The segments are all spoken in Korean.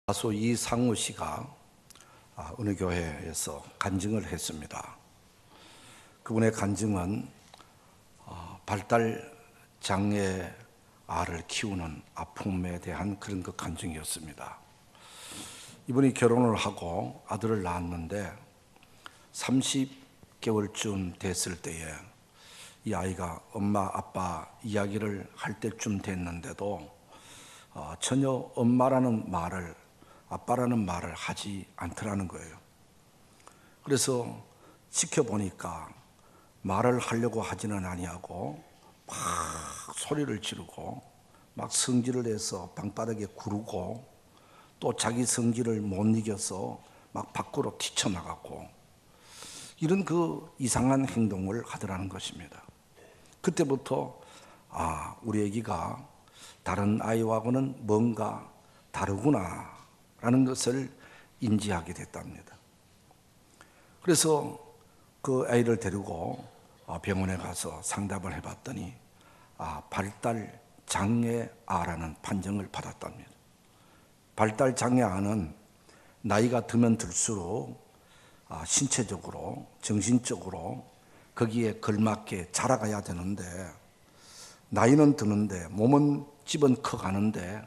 가수 이상우 씨가 어느 교회에서 간증을 했습니다. 그분의 간증은 발달 장애 아를 키우는 아픔에 대한 그런 그 간증이었습니다. 이분이 결혼을 하고 아들을 낳았는데 30개월쯤 됐을 때에 이 아이가 엄마 아빠 이야기를 할 때쯤 됐는데도 전혀 엄마라는 말을, 아빠라는 말을 하지 않더라는 거예요. 그래서 지켜보니까 말을 하려고 하지는 아니하고 막 소리를 지르고 막 성질을 내서 방바닥에 구르고 또 자기 성질을 못 이겨서 막 밖으로 뛰쳐나가고 이런 그 이상한 행동을 하더라는 것입니다. 그때부터 우리 아기가 다른 아이하고는 뭔가 다르구나 라는 것을 인지하게 됐답니다. 그래서 그 아이를 데리고 병원에 가서 상담을 해봤더니 발달 장애아라는 판정을 받았답니다. 발달 장애아는 나이가 들면 들수록 신체적으로 정신적으로 거기에 걸맞게 자라가야 되는데 나이는 드는데 몸은 집은 커가는데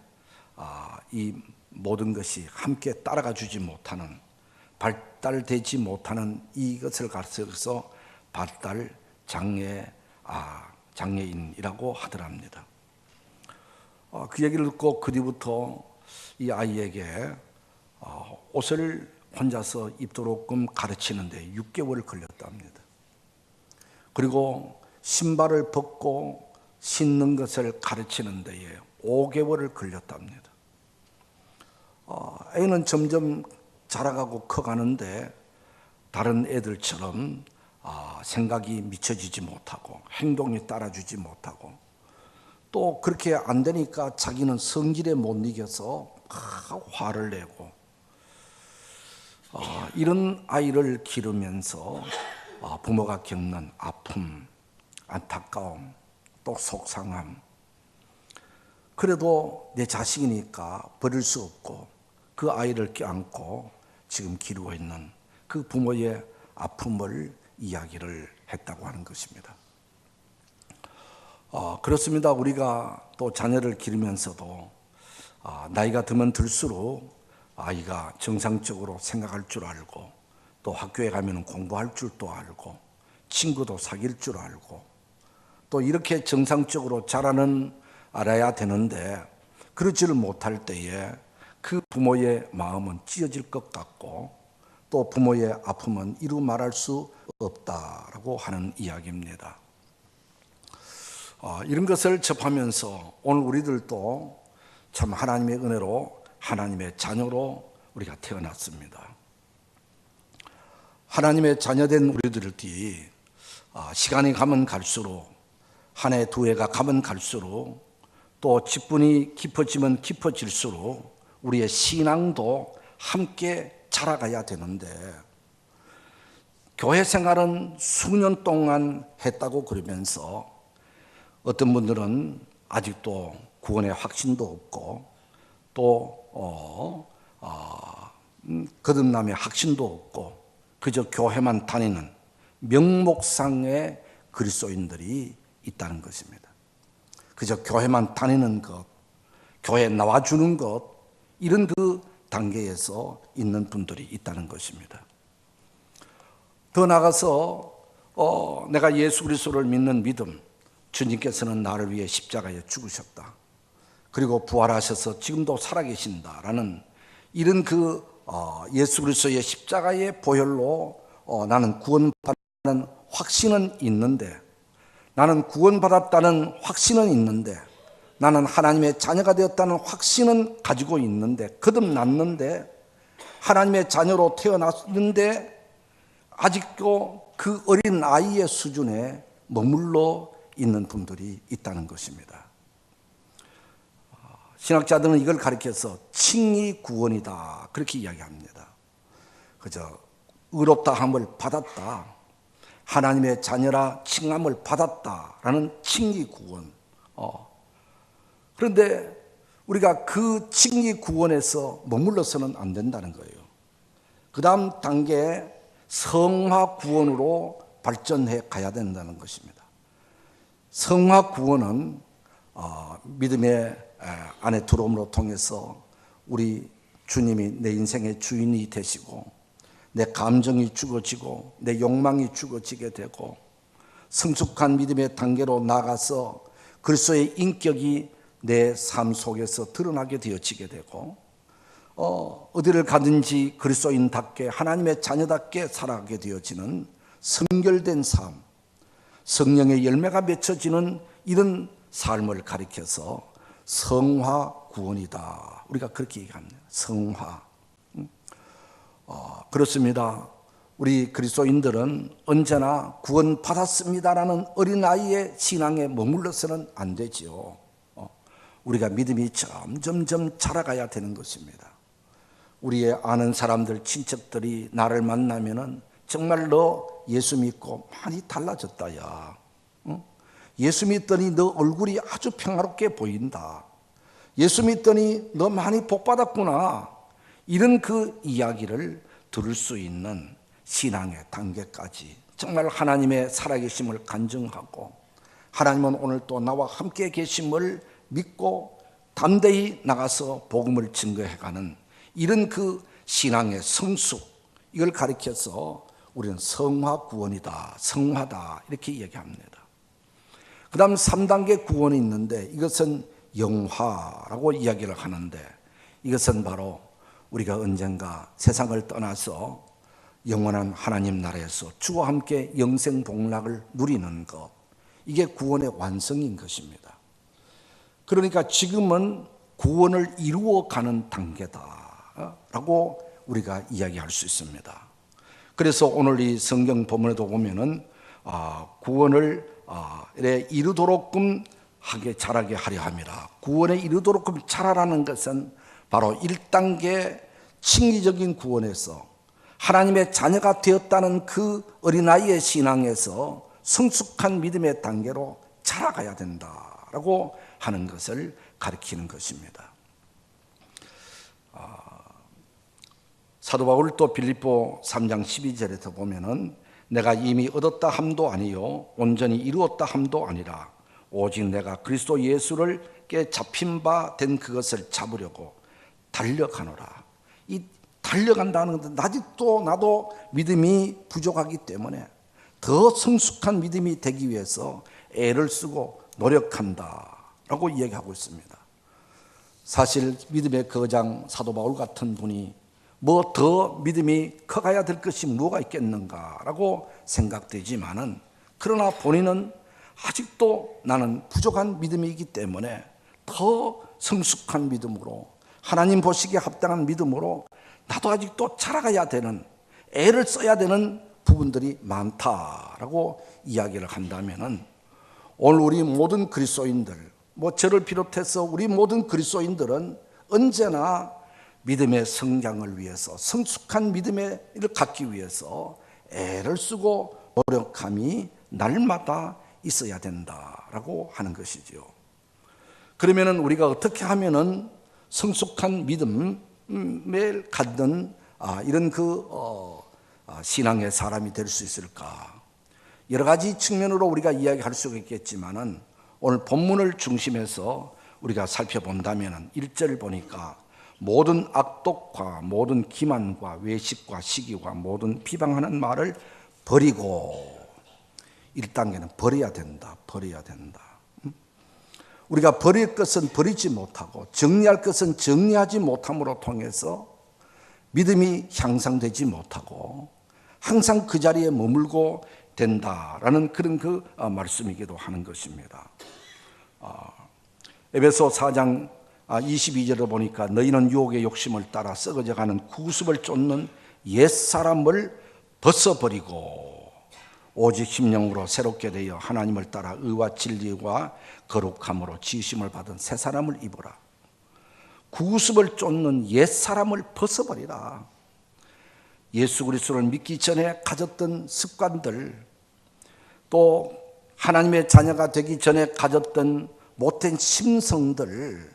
이 모든 것이 함께 따라가 주지 못하는, 발달되지 못하는 이것을 가르쳐서 발달 장애인이라고 하더랍니다. 그 얘기를 듣고 그 뒤부터 이 아이에게 옷을 혼자서 입도록끔 가르치는데 6개월 걸렸답니다. 그리고 신발을 벗고 신는 것을 가르치는 데에 5개월을 걸렸답니다. 애는 점점 자라가고 커가는데 다른 애들처럼 생각이 미쳐지지 못하고 행동이 따라주지 못하고 또 그렇게 안 되니까 자기는 성질에 못 이겨서 화를 내고 이런 아이를 기르면서 부모가 겪는 아픔, 안타까움, 또 속상함, 그래도 내 자식이니까 버릴 수 없고 그 아이를 껴안고 지금 기르고 있는 그 부모의 아픔을 이야기를 했다고 하는 것입니다. 그렇습니다. 우리가 또 자녀를 기르면서도 나이가 들면 들수록 아이가 정상적으로 생각할 줄 알고 또 학교에 가면 공부할 줄도 알고 친구도 사귈 줄 알고 또 이렇게 정상적으로 자라는 알아야 되는데 그러지를 못할 때에 그 부모의 마음은 찢어질 것 같고 또 부모의 아픔은 이루 말할 수 없다라고 하는 이야기입니다. 이런 것을 접하면서 오늘 우리들도 참 하나님의 은혜로 하나님의 자녀로 우리가 태어났습니다. 하나님의 자녀된 우리들이 시간이 가면 갈수록 한 해 두 해가 가면 갈수록 또 직분이 깊어지면 깊어질수록 우리의 신앙도 함께 자라가야 되는데 교회 생활은 수년 동안 했다고 그러면서 어떤 분들은 아직도 구원의 확신도 없고 또 거듭남의 확신도 없고 그저 교회만 다니는 명목상의 그리스도인들이 있다는 것입니다. 그저 교회만 다니는 것, 교회에 나와주는 것, 이런 그 단계에서 있는 분들이 있다는 것입니다. 더 나아가서 내가 예수 그리스도를 믿는 믿음, 주님께서는 나를 위해 십자가에 죽으셨다. 그리고 부활하셔서 지금도 살아계신다라는 이런 그 예수 그리스도의 십자가의 보혈로 나는 구원받는 확신은 있는데, 나는 구원받았다는 확신은 있는데, 나는 하나님의 자녀가 되었다는 확신은 가지고 있는데, 거듭났는데 하나님의 자녀로 태어났는데 아직도 그 어린 아이의 수준에 머물러 있는 분들이 있다는 것입니다. 신학자들은 이걸 가리켜서 칭의 구원이다 그렇게 이야기합니다. 그저 의롭다 함을 받았다, 하나님의 자녀라 칭함을 받았다라는 칭의 구원. 그런데 우리가 그 칭의 구원에서 머물러서는 안 된다는 거예요. 그 다음 단계 성화 구원으로 발전해 가야 된다는 것입니다. 성화 구원은 믿음의 안에 들어옴으로 통해서 우리 주님이 내 인생의 주인이 되시고 내 감정이 죽어지고 내 욕망이 죽어지게 되고 성숙한 믿음의 단계로 나가서 그리스도의 인격이 내 삶 속에서 드러나게 되어지게 되고 어디를 가든지 그리스도인답게 하나님의 자녀답게 살아가게 되어지는 성결된 삶, 성령의 열매가 맺혀지는 이런 삶을 가리켜서 성화 구원이다. 우리가 그렇게 얘기합니다. 성화. 그렇습니다. 우리 그리스도인들은 언제나 구원 받았습니다라는 어린아이의 신앙에 머물러서는 안 되지요. 우리가 믿음이 점점 자라가야 되는 것입니다. 우리의 아는 사람들, 친척들이 나를 만나면은 정말 너 예수 믿고 많이 달라졌다, 야. 예수 믿더니 너 얼굴이 아주 평화롭게 보인다. 예수 믿더니 너 많이 복받았구나. 이런 그 이야기를 들을 수 있는 신앙의 단계까지 정말 하나님의 살아계심을 간증하고 하나님은 오늘 또 나와 함께 계심을 믿고 담대히 나가서 복음을 증거해가는 이런 그 신앙의 성숙, 이걸 가리켜서 우리는 성화 구원이다, 성화다 이렇게 얘기합니다. 그 다음 3단계 구원이 있는데 이것은 영화라고 이야기를 하는데 이것은 바로 우리가 언젠가 세상을 떠나서 영원한 하나님 나라에서 주와 함께 영생 복락을 누리는 것, 이게 구원의 완성인 것입니다. 그러니까 지금은 구원을 이루어가는 단계다라고 우리가 이야기할 수 있습니다. 그래서 오늘 이 성경 본문에도 보면은 구원을 이르도록끔 하게 자라게 하려 함이라. 구원에 이르도록끔 자라라는 것은 바로 1단계 칭의적인 구원에서 하나님의 자녀가 되었다는 그 어린아이의 신앙에서 성숙한 믿음의 단계로 자라가야 된다라고 하는 것을 가리키는 것입니다. 사도 바울 또 빌립보 3장 12절에서 보면은 내가 이미 얻었다 함도 아니요 온전히 이루었다 함도 아니라 오직 내가 그리스도 예수를께 잡힌 바 된 그것을 잡으려고 달려가노라. 이 달려간다는 것은 아직도 나도 믿음이 부족하기 때문에 더 성숙한 믿음이 되기 위해서 애를 쓰고 노력한다라고 이야기하고 있습니다. 사실 믿음의 거장 사도 바울 같은 분이 뭐 더 믿음이 커가야 될 것이 뭐가 있겠는가라고 생각되지만은 그러나 본인은 아직도 나는 부족한 믿음이기 때문에 더 성숙한 믿음으로 하나님 보시기에 합당한 믿음으로 나도 아직도 자라가야 되는, 애를 써야 되는 부분들이 많다라고 이야기를 한다면은 오늘 우리 모든 그리스도인들, 뭐 저를 비롯해서 우리 모든 그리스도인들은 언제나 믿음의 성장을 위해서, 성숙한 믿음을 갖기 위해서 애를 쓰고 노력함이 날마다 있어야 된다라고 하는 것이지요. 그러면은 우리가 어떻게 하면은 성숙한 믿음을 갖는 이런 신앙의 사람이 될 수 있을까? 여러 가지 측면으로 우리가 이야기할 수 있겠지만은 오늘 본문을 중심해서 우리가 살펴본다면은 1절 보니까 모든 악독과 모든 기만과 외식과 시기와 모든 비방하는 말을 버리고 1단계는 버려야 된다. 우리가 버릴 것은 버리지 못하고 정리할 것은 정리하지 못함으로 통해서 믿음이 향상되지 못하고 항상 그 자리에 머물고 된다라는 그런 말씀이기도 하는 것입니다. 에베소 4장 22절을 보니까 너희는 유혹의 욕심을 따라 썩어져가는 구습을 쫓는 옛사람을 벗어버리고 오직 심령으로 새롭게 되어 하나님을 따라 의와 진리와 거룩함으로 지으심을 받은 새 사람을 입으라. 구습을 쫓는 옛사람을 벗어버리라. 예수 그리스도를 믿기 전에 가졌던 습관들, 또 하나님의 자녀가 되기 전에 가졌던 못된 심성들,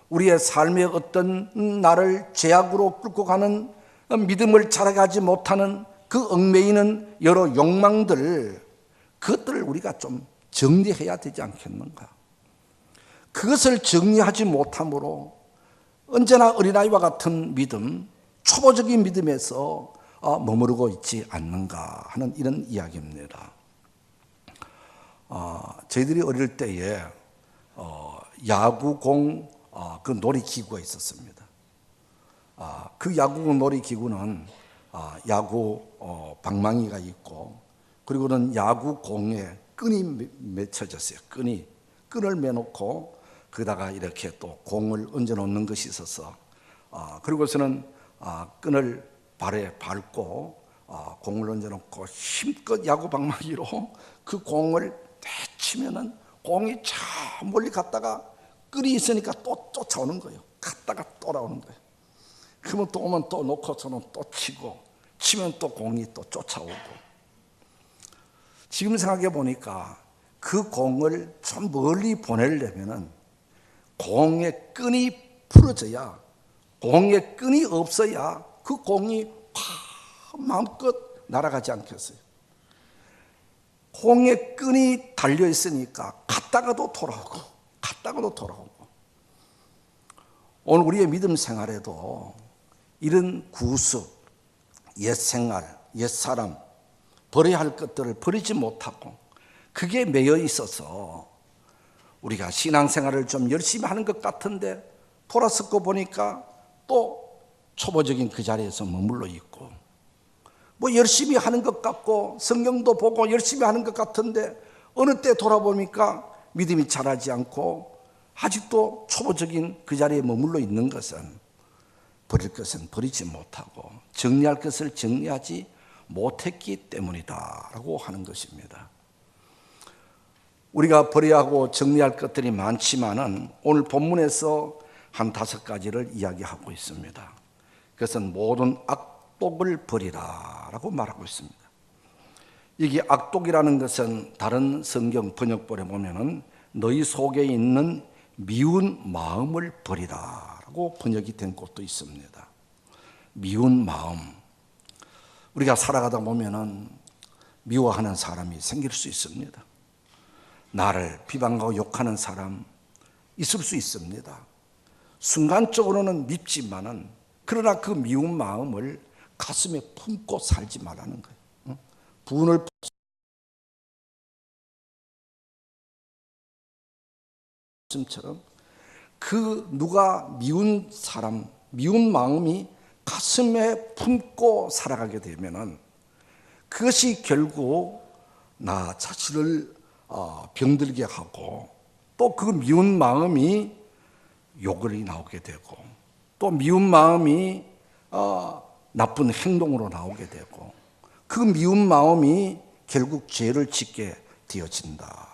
우리의 삶의 어떤 나를 죄악으로 끌고 가는 믿음을 자라가지 못하는 그 얽매이는 여러 욕망들, 그것들을 우리가 좀 정리해야 되지 않겠는가? 그것을 정리하지 못함으로 언제나 어린아이와 같은 믿음, 초보적인 믿음에서 머무르고 있지 않는가 하는 이런 이야기입니다. 저희들이 어릴 때에 야구공 그 놀이기구가 있었습니다. 그 야구공 놀이기구는 야구 방망이가 있고, 그리고는 야구공에 끈이 맺혀졌어요. 끈을 매놓고 거기다가 이렇게 또 공을 얹어 놓는 것이 있어서, 그리고서는 끈을 발에 밟고 공을 얹어 놓고 힘껏 야구 방망이로 그 공을 대치면은 공이 저 멀리 갔다가 끈이 있으니까 또 쫓아오는 거예요. 갔다가 돌아오는 거예요. 그러면 또 오면 또 놓고서는 또 치면 또 공이 또 쫓아오고. 지금 생각해 보니까 그 공을 좀 멀리 보내려면은 공의 끈이 풀어져야, 공의 끈이 없어야 그 공이 마음껏 날아가지 않겠어요. 공의 끈이 달려 있으니까 갔다가도 돌아오고. 오늘 우리의 믿음 생활에도 이런 구습, 옛생활, 옛사람, 버려야 할 것들을 버리지 못하고 그게 매여 있어서 우리가 신앙생활을 좀 열심히 하는 것 같은데 돌아서고 보니까 또 초보적인 그 자리에서 머물러 있고, 뭐 열심히 하는 것 같고 성경도 보고 열심히 하는 것 같은데 어느 때 돌아보니까 믿음이 자라지 않고 아직도 초보적인 그 자리에 머물러 있는 것은, 버릴 것은 버리지 못하고 정리할 것을 정리하지 못했기 때문이다라고 하는 것입니다. 우리가 버려야 하고 정리할 것들이 많지만은 오늘 본문에서 한 5가지를 이야기하고 있습니다. 그것은 모든 악독을 버리라라고 말하고 있습니다. 이게 악독이라는 것은 다른 성경 번역본에 보면은 너희 속에 있는 미운 마음을 버리라라고 번역이 된 곳도 있습니다. 미운 마음. 우리가 살아가다 보면은 미워하는 사람이 생길 수 있습니다. 나를 비방하고 욕하는 사람 있을 수 있습니다. 순간적으로는 밉지만은, 그러나 그 미운 마음을 가슴에 품고 살지 말라는 거예요. 분을 말씀처럼 그 누가 미운 사람, 미운 마음이 가슴에 품고 살아가게 되면은 그것이 결국 나 자신을 병들게 하고, 또 그 미운 마음이 욕을 나오게 되고, 또 미운 마음이 나쁜 행동으로 나오게 되고, 그 미운 마음이 결국 죄를 짓게 되어진다.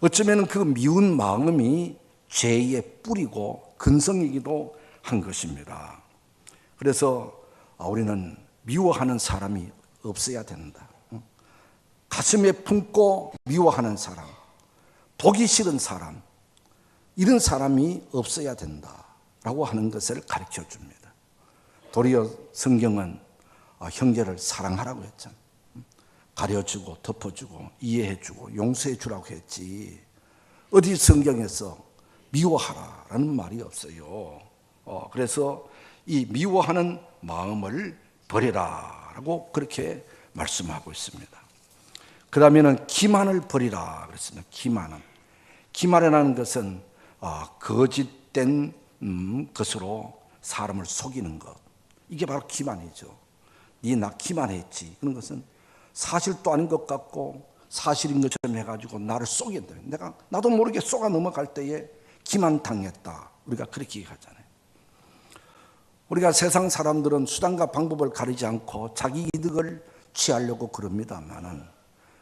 어쩌면 그 미운 마음이 죄의 뿌리고 근성이기도 한 것입니다. 그래서 우리는 미워하는 사람이 없어야 된다. 가슴에 품고 미워하는 사람, 보기 싫은 사람, 이런 사람이 없어야 된다라고 하는 것을 가르쳐 줍니다. 도리어 성경은 형제를 사랑하라고 했잖아요. 가려주고 덮어주고 이해해주고 용서해주라고 했지, 어디 성경에서 미워하라라는 말이 없어요. 그래서 이 미워하는 마음을 버리라라고 그렇게 말씀하고 있습니다. 그 다음에는 기만을 버리라 그랬습니다. 기만이라는 것은 거짓된 것으로 사람을 속이는 것, 이게 바로 기만이죠. 네 나 기만했지, 그런 것은 사실도 아닌 것 같고 사실인 것처럼 해가지고 나를 속인다. 나도 모르게 속아 넘어갈 때에 기만당했다, 우리가 그렇게 얘기하잖아요. 우리가 세상 사람들은 수단과 방법을 가리지 않고 자기 이득을 취하려고 그럽니다만은,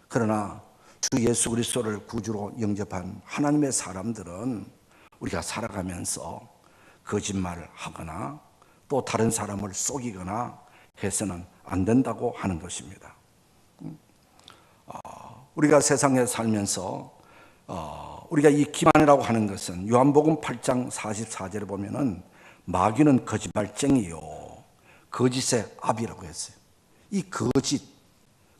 그러나 주 예수 그리스도를 구주로 영접한 하나님의 사람들은 우리가 살아가면서 거짓말을 하거나 또 다른 사람을 속이거나 해서는 안 된다고 하는 것입니다. 우리가 세상에 살면서 우리가 이 기만이라고 하는 것은 요한복음 8장 44절에 보면은 마귀는 거짓말쟁이요 거짓의 아비라고 했어요. 이 거짓,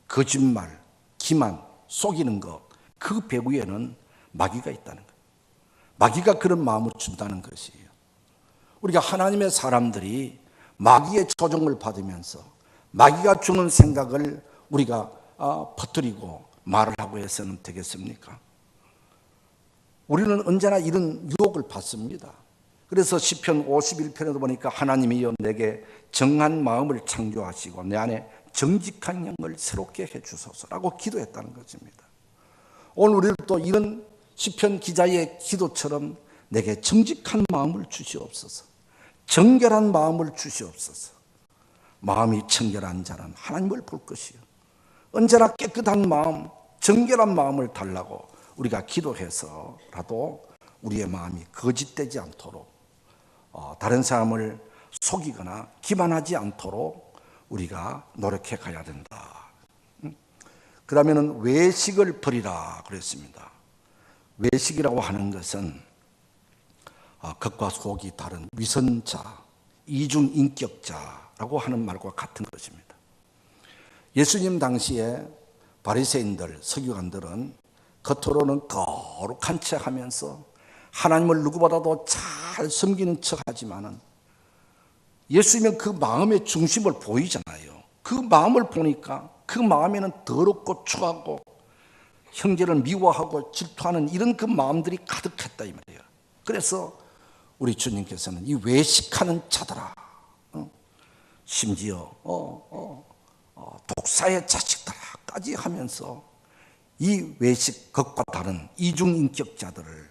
거짓말, 기만, 속이는 것, 그 배후에는 마귀가 있다는 거예요. 마귀가 그런 마음을 준다는 것이에요. 우리가 하나님의 사람들이 마귀의 조종을 받으면서 마귀가 주는 생각을 우리가 퍼뜨리고 말을 하고 해서는 되겠습니까? 우리는 언제나 이런 유혹을 받습니다. 그래서 시편 51편에도 보니까 하나님이여 내게 정한 마음을 창조하시고 내 안에 정직한 영을 새롭게 해주소서라고 기도했다는 것입니다. 오늘 우리는 또 이런 시편 기자의 기도처럼 내게 정직한 마음을 주시옵소서, 정결한 마음을 주시옵소서. 마음이 정결한 자는 하나님을 볼 것이요 언제나 깨끗한 마음, 정결한 마음을 달라고 우리가 기도해서라도 우리의 마음이 거짓되지 않도록 다른 사람을 속이거나 기만하지 않도록 우리가 노력해 가야 된다. 그러면은 외식을 버리라 그랬습니다. 외식이라고 하는 것은 겉과 속이 다른 위선자, 이중인격자라고 하는 말과 같은 것입니다. 예수님 당시에 바리새인들, 서기관들은 겉으로는 거룩한 척 하면서 하나님을 누구보다도 잘 섬기는 척 하지만은 예수님은 그 마음의 중심을 보이잖아요. 그 마음을 보니까 그 마음에는 더럽고 추하고 형제를 미워하고 질투하는 이런 그 마음들이 가득했다 이 말이에요. 그래서 우리 주님께서는 이 외식하는 자들아, 심지어 독사의 자식들까지 하면서 이 외식 것과 다른 이중인격자들을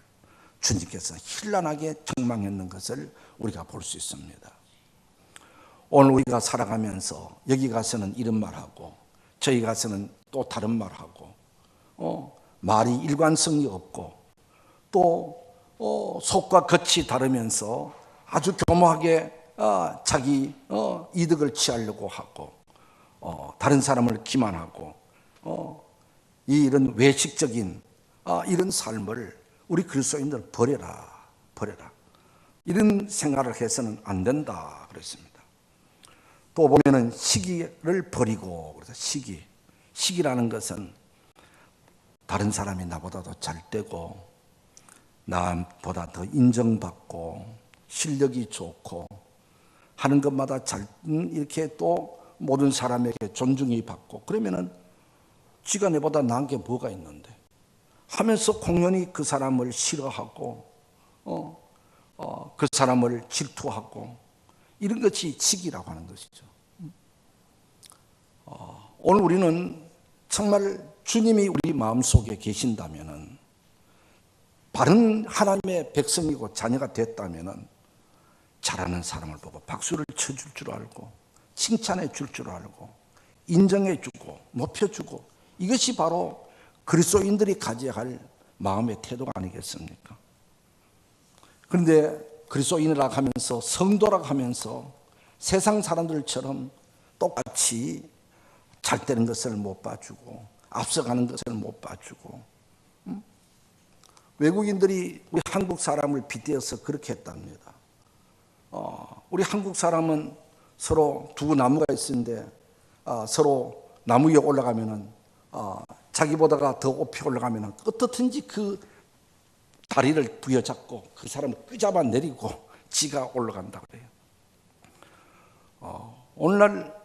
주님께서 현란하게 책망했는 것을 우리가 볼 수 있습니다. 오늘 우리가 살아가면서 여기 가서는 이런 말하고 저기 가서는 또 다른 말하고 말이 일관성이 없고 또 속과 겉이 다르면서 아주 교묘하게 자기 이득을 취하려고 하고 다른 사람을 기만하고 이런 외식적인 이런 삶을 우리 그리스도인들 버려라. 이런 생각을 해서는 안 된다 그랬습니다. 또 보면은 시기를 버리고 그래서 시기라는 것은 다른 사람이 나보다도 잘 되고 나보다 더 인정받고 실력이 좋고 하는 것마다 잘 이렇게 또 모든 사람에게 존중이 받고 그러면은 지가 내보다 나은 게 뭐가 있는데 하면서 공연히 그 사람을 싫어하고 그 사람을 질투하고 이런 것이 시기라고 하는 것이죠. 오늘 우리는 정말 주님이 우리 마음속에 계신다면은 바른 하나님의 백성이고 자녀가 됐다면은 잘하는 사람을 보고 박수를 쳐줄 줄 알고 칭찬해 줄 줄 알고 인정해 주고 높여 주고 이것이 바로 그리스도인들이 가져야 할 마음의 태도가 아니겠습니까? 그런데 그리스도인이라고 하면서 성도라고 하면서 세상 사람들처럼 똑같이 잘 되는 것을 못 봐주고 앞서가는 것을 못 봐주고 외국인들이 우리 한국 사람을 빗대어서 그렇게 했답니다. 우리 한국 사람은 서로 두 나무가 있는데 서로 나무 위에 올라가면은 자기보다가 더 높이 올라가면은 어떻든지 그 다리를 부여잡고 그 사람을 끄잡아 내리고 지가 올라간다 그래요. 오늘날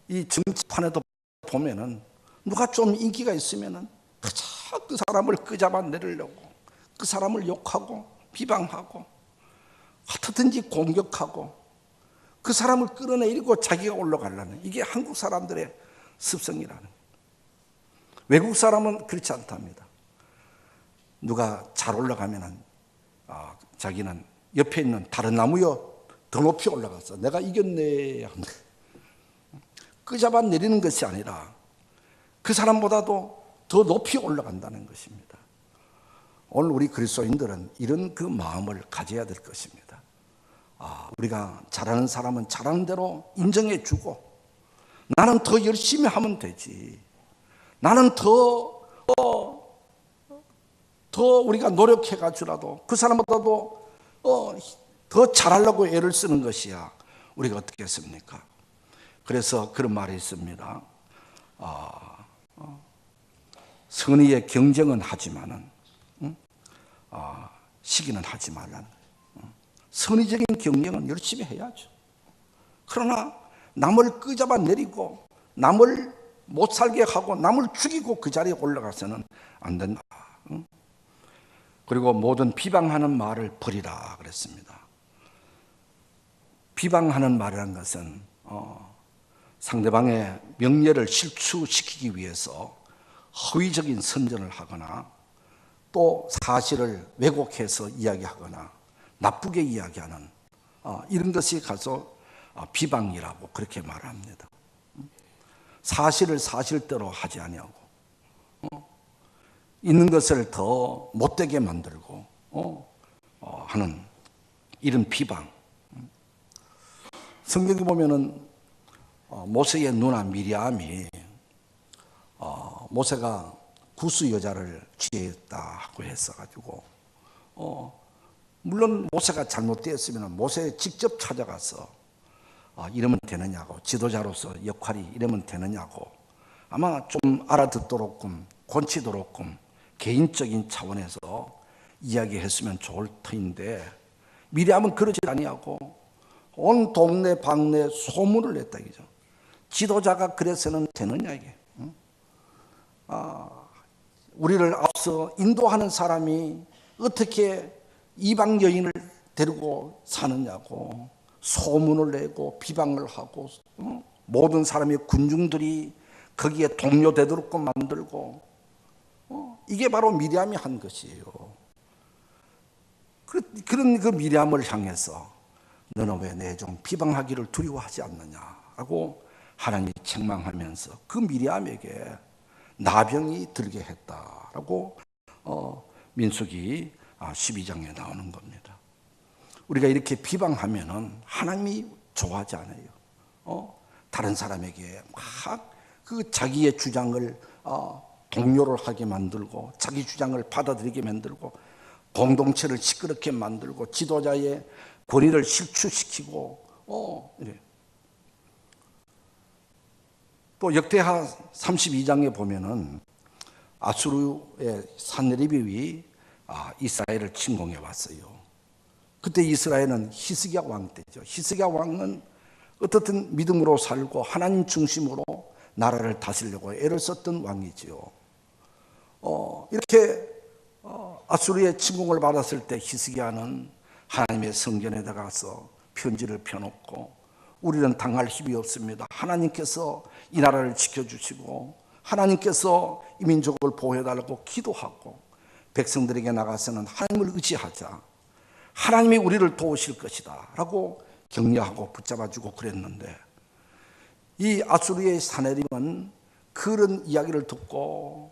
이 정치판에도 보면은 누가 좀 인기가 있으면은 그저 그 사람을 끄잡아 내리려고 그 사람을 욕하고 비방하고 어떻든지 공격하고 그 사람을 끌어내리고 자기가 올라가려는 이게 한국 사람들의 습성이라는 거예요. 외국 사람은 그렇지 않답니다. 누가 잘 올라가면은 자기는 옆에 있는 다른 나무요 더 높이 올라가서 내가 이겼네 하는 거예요. 끄잡아 내리는 것이 아니라 그 사람보다도 더 높이 올라간다는 것입니다. 오늘 우리 그리스도인들은 이런 그 마음을 가져야 될 것입니다. 우리가 잘하는 사람은 잘하는 대로 인정해 주고 나는 더 열심히 하면 되지. 나는 더 더 우리가 노력해 가지고라도 그 사람보다도 더 잘하려고 애를 쓰는 것이야 우리가 어떻게 했습니까? 그래서 그런 말이 있습니다. 선의의 경쟁은 하지만은 시기는 하지 말라는 거예요. 선의적인 경쟁은 열심히 해야죠. 그러나 남을 끄잡아 내리고 남을 못 살게 하고 남을 죽이고 그 자리에 올라가서는 안 된다. 그리고 모든 비방하는 말을 버리라 그랬습니다. 비방하는 말이라는 것은 상대방의 명예를 실추시키기 위해서 허위적인 선전을 하거나 또 사실을 왜곡해서 이야기하거나 나쁘게 이야기하는 이런 것이 가서 비방이라고 그렇게 말합니다. 사실을 사실대로 하지 아니하고 있는 것을 더 못되게 만들고 하는 이런 비방. 성경에 보면은 모세의 누나 미리암이 모세가 구스 여자를 취했다고 했어가지고 물론 모세가 잘못되었으면 모세 직접 찾아가서 이러면 되느냐고, 지도자로서 역할이 이러면 되느냐고 아마 좀 알아듣도록끔 권치도록끔 개인적인 차원에서 이야기했으면 좋을 터인데 미리암은 그러지 아니하고 온 동네 방네 소문을 냈다 이죠. 지도자가 그래서는 되느냐 이게. 우리를 앞서 인도하는 사람이 어떻게 이방 여인을 데리고 사느냐고 소문을 내고 비방을 하고 모든 사람의 군중들이 거기에 동요되도록 만들고 이게 바로 미리암이 한 것이에요. 그런 그 미리암을 향해서 너는 왜 내 종 비방하기를 두려워하지 않느냐라고 하나님이 책망하면서 그 미리암에게 나병이 들게 했다라고 민수기 12장에 나오는 겁니다. 우리가 이렇게 비방하면은 하나님이 좋아하지 않아요. 다른 사람에게 막 그 자기의 주장을 동요를 하게 만들고 자기 주장을 받아들이게 만들고 공동체를 시끄럽게 만들고 지도자의 권위를 실추시키고 이래. 또 역대하 32장에 보면은 아수르의 산헤립이 이스라엘을 침공해 왔어요. 그때 이스라엘은 히스기야 왕 때죠. 히스기야 왕은 어떻든 믿음으로 살고 하나님 중심으로 나라를 다스리려고 애를 썼던 왕이지요. 이렇게 아수르의 침공을 받았을 때 히스기야는 하나님의 성전에 들어가서 편지를 펴놓고 우리는 당할 힘이 없습니다. 하나님께서 이 나라를 지켜주시고 하나님께서 이 민족을 보호해달라고 기도하고 백성들에게 나가서는 하나님을 의지하자. 하나님이 우리를 도우실 것이다 라고 격려하고 붙잡아주고 그랬는데 이 아수르의 산헤립은 그런 이야기를 듣고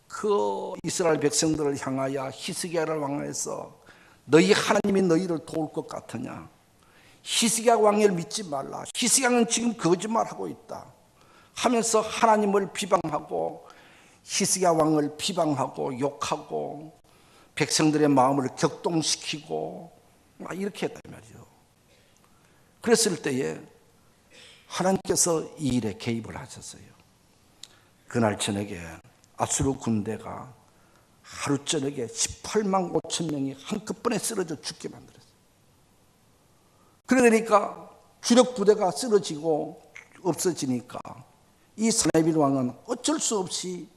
그 이스라엘 백성들을 향하여 히스기야를 왕해서 너희 하나님이 너희를 도울 것 같으냐? 히스기야 왕을 믿지 말라. 히스기야는 지금 거짓말하고 있다 하면서 하나님을 비방하고 히스기야 왕을 비방하고 욕하고 백성들의 마음을 격동시키고 이렇게 했단 말이죠. 그랬을 때에 하나님께서 이 일에 개입을 하셨어요. 그날 저녁에 아수르 군대가 하루 저녁에 18만 5천 명이 한꺼번에 쓰러져 죽게 만들었어요. 그러니까 주력 부대가 쓰러지고 없어지니까 이 산헤립 왕은 어쩔 수 없이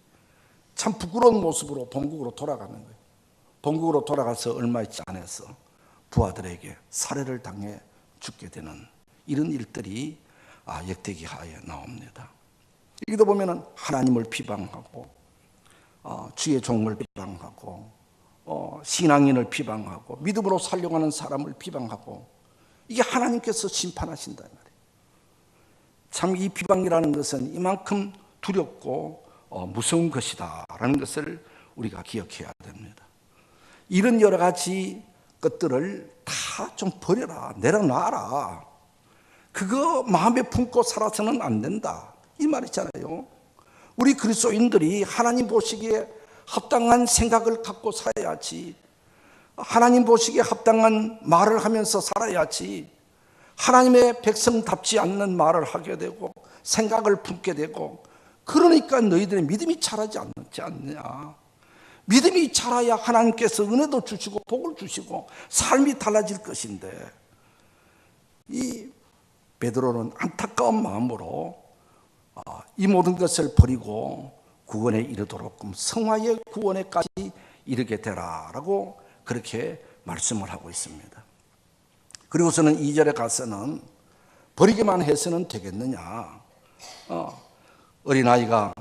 참 부끄러운 모습으로 본국으로 돌아가는 거예요. 본국으로 돌아가서 얼마 있지 않아서 부하들에게 살해를 당해 죽게 되는 이런 일들이 역대기하에 나옵니다. 여기도 보면은 하나님을 비방하고 주의 종을 비방하고 신앙인을 비방하고 믿음으로 살려고 하는 사람을 비방하고 이게 하나님께서 심판하신다 말이에요. 참 이 비방이라는 것은 이만큼 두렵고 무서운 것이다라는 것을 우리가 기억해야 됩니다. 이런 여러 가지 것들을 다 좀 버려라, 내려놔라. 그거 마음에 품고 살아서는 안 된다 이 말이잖아요. 우리 그리스도인들이 하나님 보시기에 합당한 생각을 갖고 살아야지. 하나님 보시기에 합당한 말을 하면서 살아야지. 하나님의 백성답지 않는 말을 하게 되고 생각을 품게 되고, 그러니까 너희들의 믿음이 자라지 않지 않느냐. 믿음이 자라야 하나님께서 은혜도 주시고 복을 주시고 삶이 달라질 것인데, 이 베드로는 안타까운 마음으로 이 모든 것을 버리고 구원에 이르도록 성화의 구원에까지 이르게 되라라고 그렇게 말씀을 하고 있습니다. 그리고서는 2절에 가서는 버리기만 해서는 되겠느냐. 어린아이가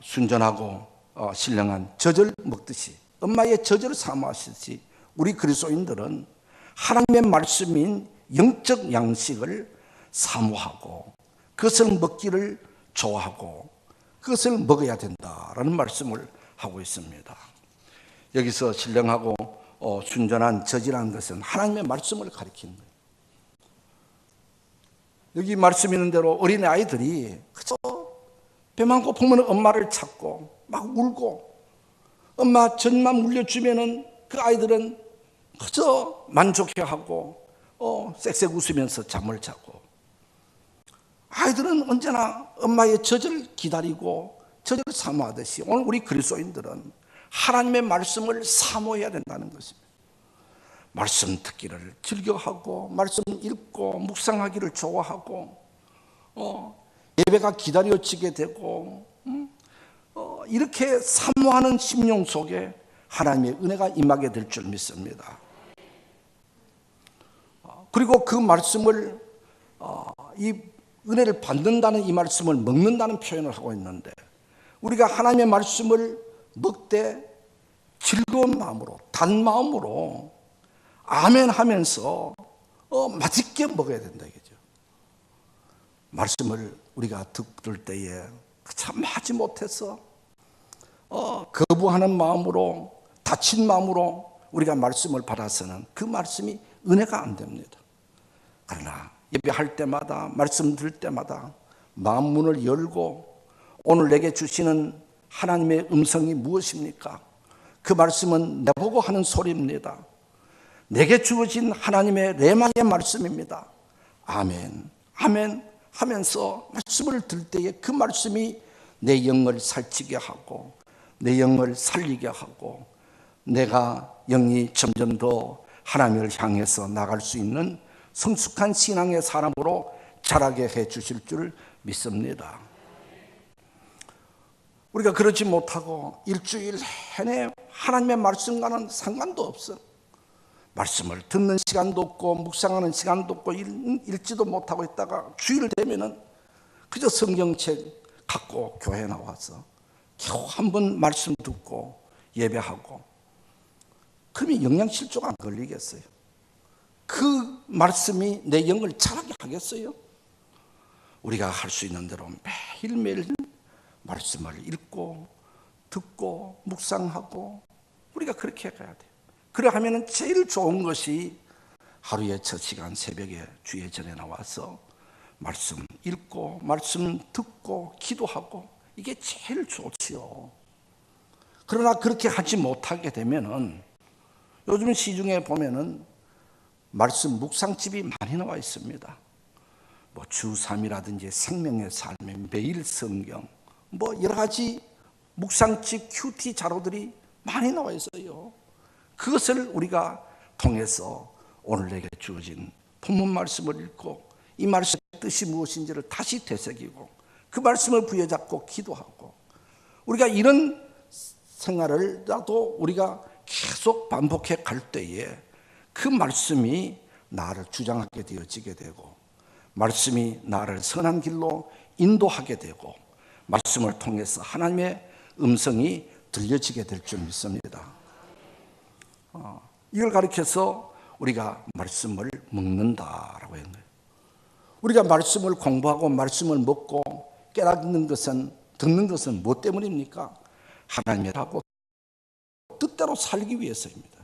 순전하고 신령한 젖을 먹듯이, 엄마의 젖을 사모하시듯이 우리 그리스도인들은 하나님의 말씀인 영적 양식을 사모하고 그것을 먹기를 좋아하고 그것을 먹어야 된다라는 말씀을 하고 있습니다. 여기서 신령하고 순전한 젖이라는 것은 하나님의 말씀을 가리키는 거예요. 여기 말씀 있는 대로 어린 아이들이 그저 배만 고프면 엄마를 찾고 막 울고, 엄마 젖만 물려주면은 그 아이들은 그저 만족해하고 쌕쌕 웃으면서 잠을 자고, 아이들은 언제나 엄마의 젖을 기다리고 젖을 사모하듯이 오늘 우리 그리스도인들은 하나님의 말씀을 사모해야 된다는 것입니다. 말씀 듣기를 즐겨하고 말씀 읽고 묵상하기를 좋아하고 예배가 기다려지게 되고 이렇게 사모하는 심령 속에 하나님의 은혜가 임하게 될 줄 믿습니다. 그리고 그 말씀을 이 은혜를 받는다는 이 말씀을 먹는다는 표현을 하고 있는데, 우리가 하나님의 말씀을 먹되 즐거운 마음으로 단 마음으로 아멘 하면서 맛있게 먹어야 된다 이거죠. 말씀을 우리가 들을 때에 참 하지 못해서 거부하는 마음으로, 다친 마음으로 우리가 말씀을 받아서는 그 말씀이 은혜가 안 됩니다. 그러나 예배할 때마다 말씀 들을 때마다 마음 문을 열고 오늘 내게 주시는 하나님의 음성이 무엇입니까? 그 말씀은 내보고 하는 소리입니다. 내게 주어진 하나님의 레마의 말씀입니다. 아멘, 아멘 하면서 말씀을 들 때에 그 말씀이 내 영을 살찌게 하고 내 영을 살리게 하고 내가 영이 점점 더 하나님을 향해서 나갈 수 있는 성숙한 신앙의 사람으로 자라게 해 주실 줄 믿습니다. 우리가 그러지 못하고 일주일 내내 하나님의 말씀과는 상관도 없어. 말씀을 듣는 시간도 없고 묵상하는 시간도 없고 읽지도 못하고 있다가 주일 되면은 그저 성경책 갖고 교회 나와서 겨우 한 번 말씀 듣고 예배하고, 그러면 영양실조가 안 걸리겠어요? 그 말씀이 내 영을 자라게 하겠어요? 우리가 할 수 있는 대로 매일매일 말씀을 읽고 듣고 묵상하고 우리가 그렇게 가야 돼요. 그러하면 제일 좋은 것이 하루에 첫 시간 새벽에 주의 전에 나와서 말씀 읽고 말씀 듣고 기도하고, 이게 제일 좋지요. 그러나 그렇게 하지 못하게 되면은 요즘 시중에 보면은 말씀 묵상집이 많이 나와 있습니다. 뭐 주3이라든지 생명의 삶의 매일 성경, 뭐 여러 가지 묵상집 큐티 자료들이 많이 나와 있어요. 그것을 우리가 통해서 오늘 내게 주어진 본문 말씀을 읽고 이 말씀의 뜻이 무엇인지를 다시 되새기고 그 말씀을 부여잡고 기도하고, 우리가 이런 생활을라도 우리가 계속 반복해 갈 때에 그 말씀이 나를 주장하게 되어지게 되고 말씀이 나를 선한 길로 인도하게 되고 말씀을 통해서 하나님의 음성이 들려지게 될 줄 믿습니다. 이걸 가리켜서 우리가 말씀을 먹는다라고 했는 거예요. 우리가 말씀을 공부하고 말씀을 먹고 깨닫는 것은, 듣는 것은 무엇 때문입니까? 하나님이라고 뜻대로 살기 위해서입니다.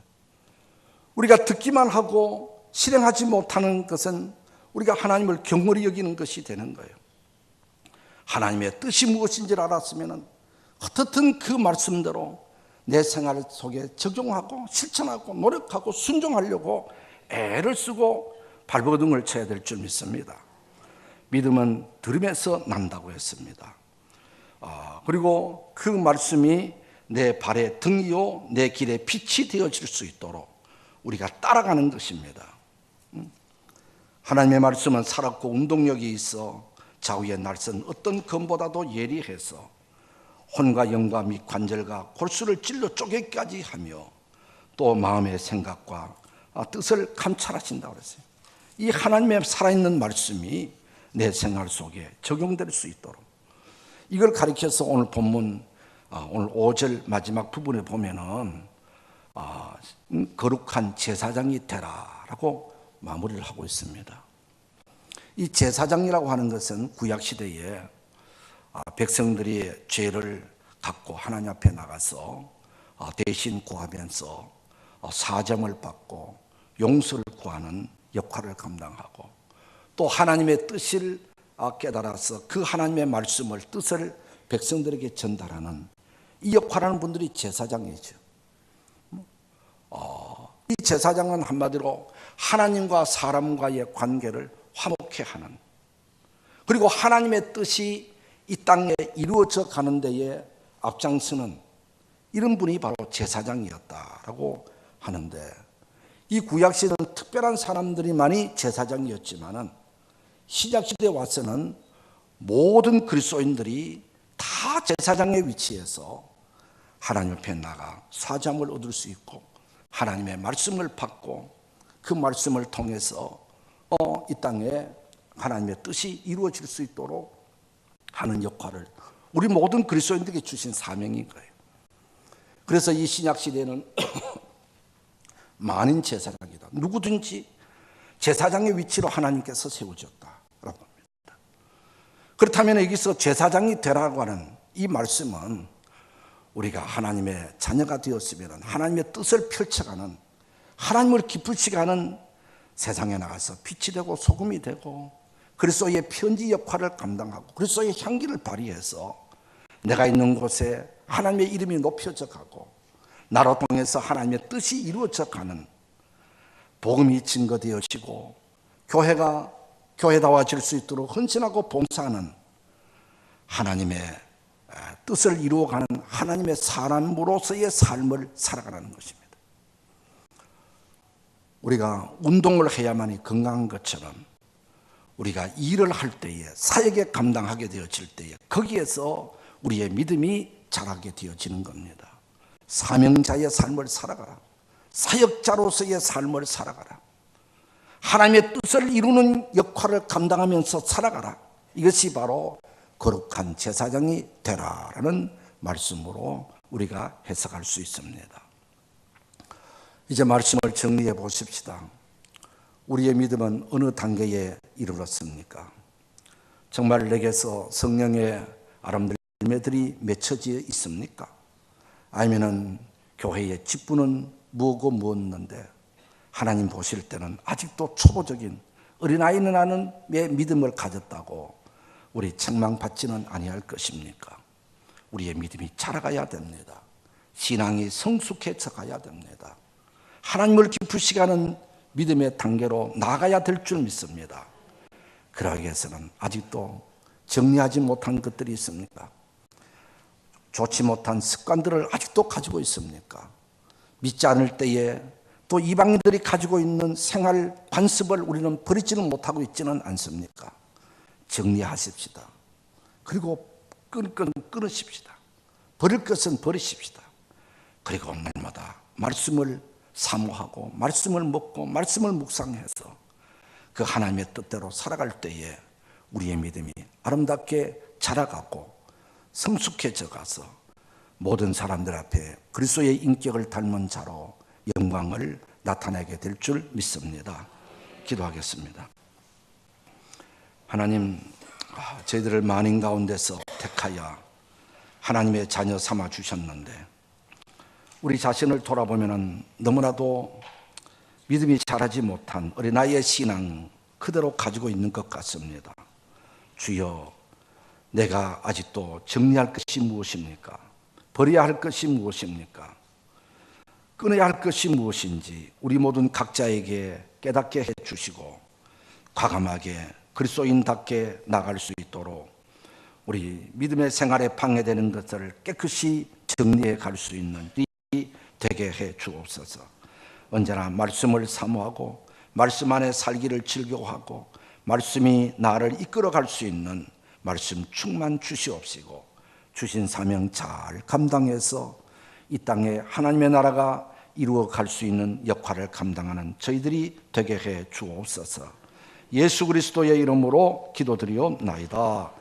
우리가 듣기만 하고 실행하지 못하는 것은 우리가 하나님을 경홀히 여기는 것이 되는 거예요. 하나님의 뜻이 무엇인지를 알았으면 어떻든 그 말씀대로 내 생활 속에 적용하고 실천하고 노력하고 순종하려고 애를 쓰고 발버둥을 쳐야 될 줄 믿습니다. 믿음은 들음에서 난다고 했습니다. 그리고 그 말씀이 내 발의 등이요 내 길의 빛이 되어질 수 있도록 우리가 따라가는 것입니다. 하나님의 말씀은 살았고 운동력이 있어 좌우의 날선 어떤 검보다도 예리해서 혼과 영과 및 관절과 골수를 찔러 쪼개기까지 하며 또 마음의 생각과 뜻을 감찰하신다고 그랬어요. 이 하나님의 살아있는 말씀이 내 생활 속에 적용될 수 있도록 이걸 가리켜서 오늘 본문 오늘 5절 마지막 부분에 보면은 거룩한 제사장이 되라라고 마무리를 하고 있습니다. 이 제사장이라고 하는 것은 구약시대에 백성들이 죄를 갖고 하나님 앞에 나가서 대신 구하면서 사점을 받고 용서를 구하는 역할을 감당하고 또 하나님의 뜻을 깨달아서 그 하나님의 말씀을 뜻을 백성들에게 전달하는 이 역할을 하는 분들이 제사장이죠. 이 제사장은 한마디로 하나님과 사람과의 관계를 화목케 하는 그리고 하나님의 뜻이 이 땅에 이루어져 가는 데에 앞장서는 이런 분이 바로 제사장이었다라고 하는데 이 구약시대는 특별한 사람들이만이 제사장이었지만은 신약시대에 와서는 모든 그리스도인들이 다 제사장의 위치에서 하나님 앞에 나가 사잠을 얻을 수 있고 하나님의 말씀을 받고 그 말씀을 통해서 이 땅에 하나님의 뜻이 이루어질 수 있도록 하는 역할을 우리 모든 그리스도인들에게 주신 사명인 거예요. 그래서 이 신약시대에는 만인 제사장이다. 누구든지 제사장의 위치로 하나님께서 세우셨다라고 합니다. 그렇다면 여기서 제사장이 되라고 하는 이 말씀은 우리가 하나님의 자녀가 되었으면 하나님의 뜻을 펼쳐가는 하나님을 기쁘시게 하는 세상에 나가서 빛이 되고 소금이 되고 그리스도의 편지 역할을 감당하고 그리스도의 향기를 발휘해서 내가 있는 곳에 하나님의 이름이 높여져 가고 나로 통해서 하나님의 뜻이 이루어져 가는 복음이 증거되어지고 교회가 교회다워질 수 있도록 헌신하고 봉사하는 하나님의 뜻을 이루어가는 하나님의 사람으로서의 삶을 살아가는 것입니다. 우리가 운동을 해야만이 건강한 것처럼 우리가 일을 할 때에 사역에 감당하게 되어질 때에 거기에서 우리의 믿음이 자라게 되어지는 겁니다. 사명자의 삶을 살아가라. 사역자로서의 삶을 살아가라. 하나님의 뜻을 이루는 역할을 감당하면서 살아가라. 이것이 바로 거룩한 제사장이 되라라는 말씀으로 우리가 해석할 수 있습니다. 이제 말씀을 정리해 보십시다. 우리의 믿음은 어느 단계에 이르렀습니까? 정말 내게서 성령의 아름다운 열매들이 맺혀져 있습니까? 아니면은 교회의 직분은 무엇고 무엇인데 하나님 보실 때는 아직도 초보적인 어린아이는 아는 믿음을 가졌다고 우리 책망받지는 아니할 것입니까? 우리의 믿음이 자라가야 됩니다. 신앙이 성숙해져 가야 됩니다. 하나님을 기쁘시게 하는 믿음의 단계로 나아가야 될 줄 믿습니다. 그러기 위해서는 아직도 정리하지 못한 것들이 있습니까? 좋지 못한 습관들을 아직도 가지고 있습니까? 믿지 않을 때에 또 이방인들이 가지고 있는 생활 관습을 우리는 버리지는 못하고 있지는 않습니까? 정리하십시다. 그리고 끊으십시다. 버릴 것은 버리십시다. 그리고 날마다 말씀을 사모하고 말씀을 먹고 말씀을 묵상해서 그 하나님의 뜻대로 살아갈 때에 우리의 믿음이 아름답게 자라가고 성숙해져 가서 모든 사람들 앞에 그리스도의 인격을 닮은 자로 영광을 나타내게 될 줄 믿습니다. 기도하겠습니다. 하나님, 저희들을 만인 가운데서 택하여 하나님의 자녀 삼아 주셨는데 우리 자신을 돌아보면 너무나도 믿음이 자라지 못한 어린아이의 신앙 그대로 가지고 있는 것 같습니다. 주여, 내가 아직도 정리할 것이 무엇입니까? 버려야 할 것이 무엇입니까? 끊어야 할 것이 무엇인지 우리 모든 각자에게 깨닫게 해 주시고 과감하게 그리스도인답게 나갈 수 있도록 우리 믿음의 생활에 방해되는 것들을 깨끗이 정리해 갈 수 있는 일이 되게 해 주옵소서. 언제나 말씀을 사모하고 말씀 안에 살기를 즐거워하고 말씀이 나를 이끌어 갈 수 있는 말씀 충만 주시옵시고 주신 사명 잘 감당해서 이 땅에 하나님의 나라가 이루어 갈 수 있는 역할을 감당하는 저희들이 되게 해 주옵소서. 예수 그리스도의 이름으로 기도드리옵나이다.